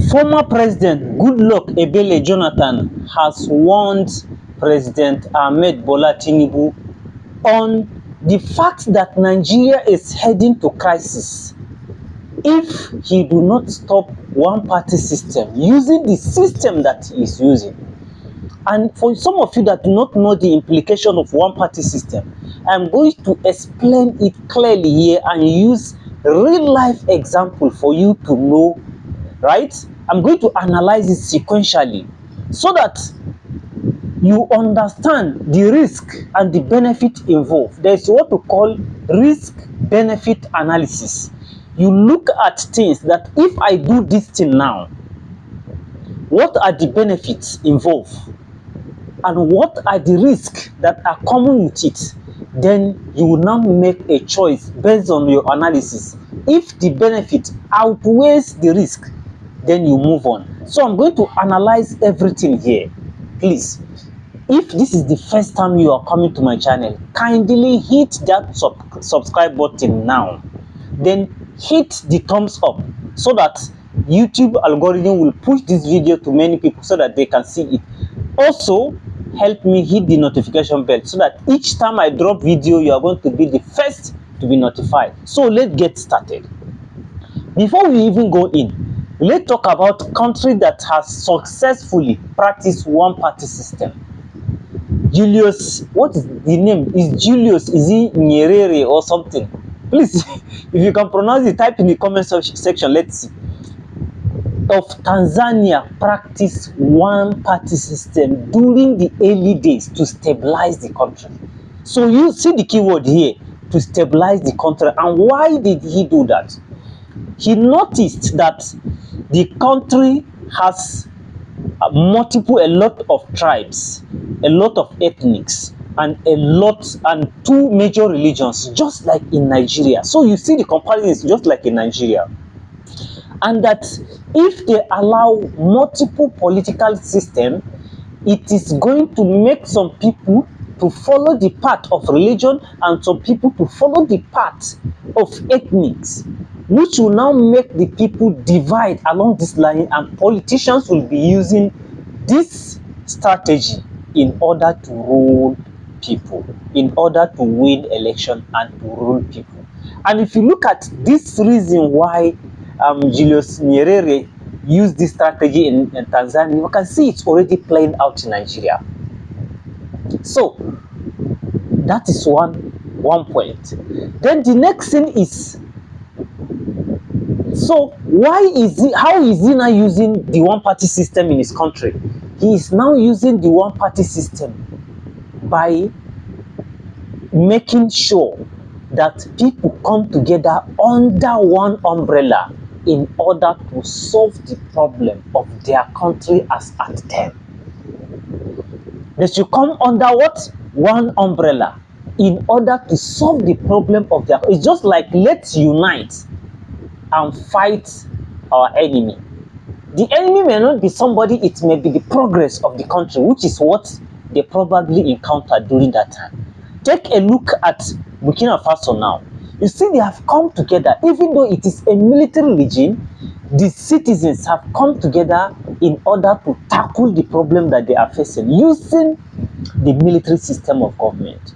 Former President Goodluck Ebele Jonathan has warned President Ahmed Bola Tinubu on the fact that Nigeria is heading to crisis if he do not stop one-party system using the system that he is using. And for some of you that do not know the implication of one-party system, I'm going to explain it clearly here and use real-life example for you to know, right? I'm going to analyze it sequentially so that you understand the risk and the benefit involved. There's what we call risk-benefit analysis. You look at things that if I do this thing now, what are the benefits involved? And what are the risks that are coming with it? Then you will now make a choice based on your analysis. If the benefit outweighs the risk, then you move on. So I'm going to analyze everything here. Please, if this is the first time you are coming to my channel, kindly hit that subscribe button now. Then hit the thumbs up so that YouTube algorithm will push this video to many people so that they can see it. Also, help me hit the notification bell so that each time I drop video, you are going to be the first to be notified. So let's get started. Before we even go in, let's talk about country that has successfully practiced one-party system. Julius, what is the name? Is Julius? Is he Nyerere or something? Please, if you can pronounce it, type in the comment section. Let's see. Of Tanzania practiced one-party system during the early days to stabilize the country. So you see the keyword here, to stabilize the country. And why did he do that? He noticed that the country has a lot of tribes, a lot of ethnics, and two major religions, just like in Nigeria. So you see the comparison is just like in Nigeria. And that if they allow multiple political system, it is going to make some people to follow the path of religion and some people to follow the path of ethnics, which will now make the people divide along this line, and politicians will be using this strategy in order to rule people, in order to win election and to rule people. And if you look at this reason why Julius Nyerere used this strategy in Tanzania, you can see it's already playing out in Nigeria. So that is one point. Then the next thing is, so how is he now using the one-party system in his country? He is now using the one-party system by making sure that people come together under one umbrella in order to solve the problem of their country as at them. They should come under what? One umbrella in order to solve the problem of their. It's just like, let's unite and fight our enemy. The enemy may not be somebody, it may be the progress of the country, which is what they probably encountered during that time. Take a look at Burkina Faso now. You see, they have come together. Even though it is a military regime, the citizens have come together in order to tackle the problem that they are facing using the military system of government.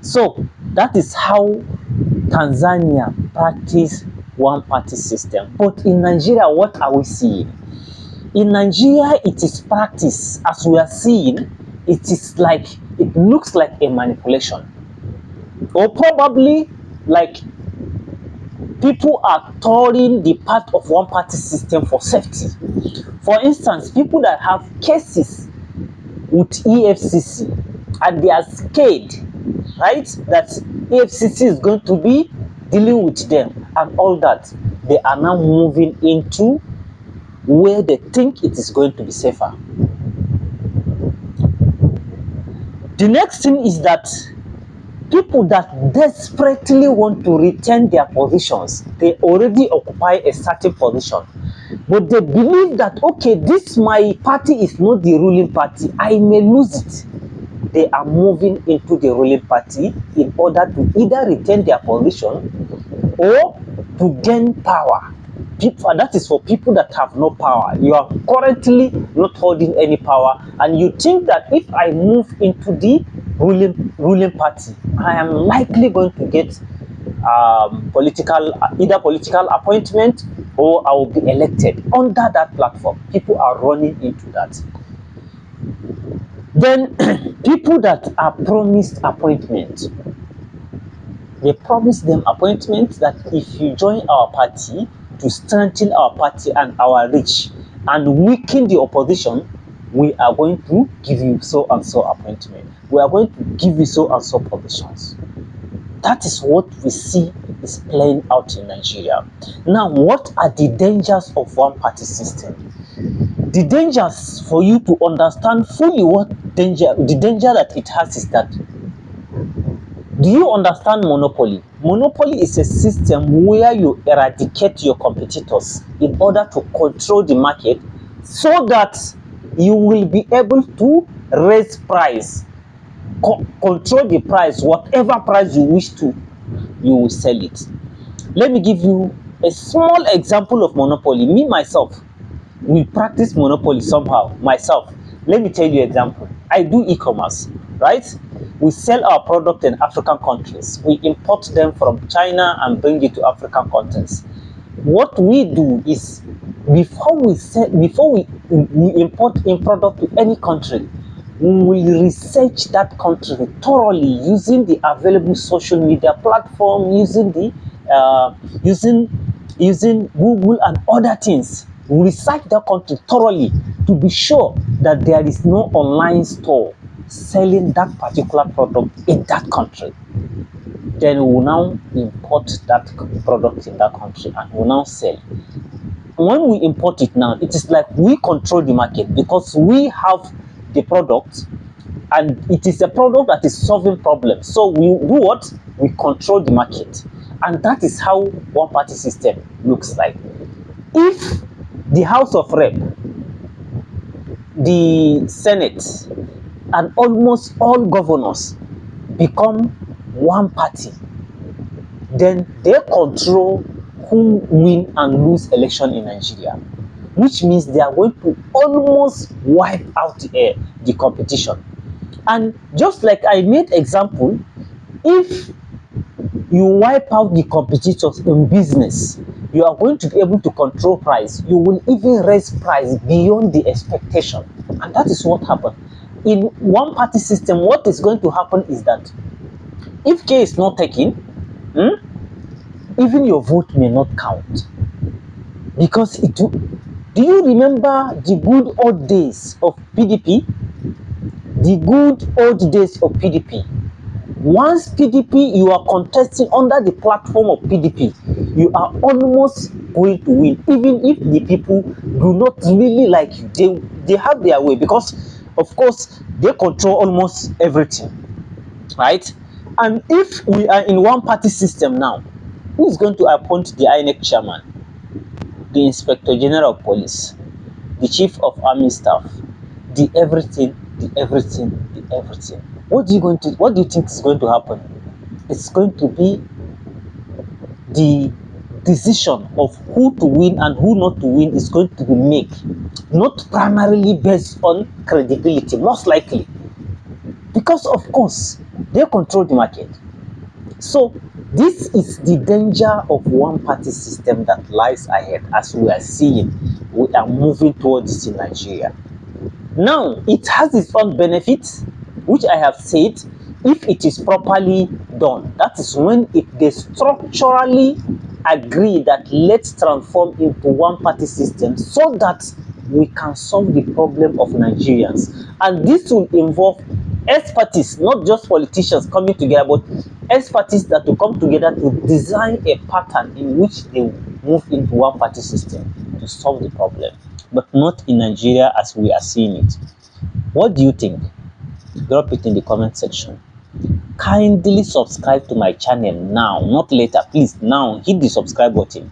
So that is how Tanzania practices one-party system. But in Nigeria, what are we seeing? In Nigeria, it is practice. As we are seeing, it looks like a manipulation. Or probably like people are touring the path of one-party system for safety. For instance, people that have cases with EFCC and they are scared, right, that EFCC is going to be dealing with them and all that, they are now moving into where they think it is going to be safer. The next thing is that people that desperately want to retain their positions, they already occupy a certain position, but they believe that, okay, this my party is not the ruling party, I may lose it. They are moving into the ruling party in order to either retain their position or to gain power. people, that is for people that have no power. You are currently not holding any power, and you think that if I move into the ruling party, I am likely going to get either political appointment, or I will be elected under that platform. People are running into that. Then people that are promised appointment, they promise them appointments that if you join our party to strengthen our party and our reach and weaken the opposition, we are going to give you so and so appointment. We are going to give you so and so positions. That is what we see is playing out in Nigeria. Now, what are the dangers of one party system? The dangers, for you to understand fully the danger that it has, is that, do you understand monopoly? Monopoly is a system where you eradicate your competitors in order to control the market, so that you will be able to raise price, control the price, whatever price you wish to, you will sell it. Let me give you a small example of monopoly. Me myself will practice monopoly somehow myself. Let me tell you an example. I do e-commerce, right? We sell our product in African countries. We import them from China and bring it to African countries. What we do is, before we import a product to any country, we will research that country thoroughly using the available social media platform, using Google and other things. We research that country thoroughly to be sure that there is no online store selling that particular product in that country. Then we will now import that product in that country and we will now sell. When we import it now, it is like we control the market, because we have the product and it is a product that is solving problems. So we do what? We control the market. And that is how one party system looks like. If the House of Rep, the Senate, and almost all governors become one party, then they control who win and lose election in Nigeria, which means they are going to almost wipe out the competition. And just like I made example, if you wipe out the competitors in business, you are going to be able to control price. You will even raise price beyond the expectation. And that is what happened. In one party system, what is going to happen is that if K is not taken, even your vote may not count. Because do you remember the good old days of PDP? The good old days of PDP. Once PDP, you are contesting under the platform of PDP, you are almost going to win, even if the people do not really like you. They have their way, because of course they control almost everything, right? And if we are in one party system now, who is going to appoint the INEC chairman, the Inspector General of Police, the Chief of Army Staff, the everything? What do you think is going to happen? It's going to be the decision of who to win and who not to win is going to be made, not primarily based on credibility, most likely, because of course they control the market. So this is the danger of one party system that lies ahead, as we are seeing. We are moving towards it in Nigeria. Now, it has its own benefits, which I have said, if it is properly done. That is when they structurally agree that let's transform into one party system so that we can solve the problem of Nigerians. And this will involve expertise, not just politicians coming together, but expertise that will come together to design a pattern in which they will move into one party system to solve the problem, but not in Nigeria as we are seeing it. What do you think? Drop it in the comment section. Kindly subscribe to my channel now, not later. Please, now hit the subscribe button,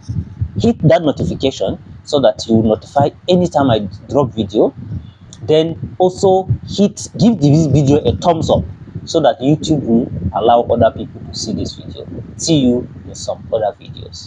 hit that notification so that you will notify anytime I drop video. Then also give this video a thumbs up so that YouTube will allow other people to see this video. See you in some other videos.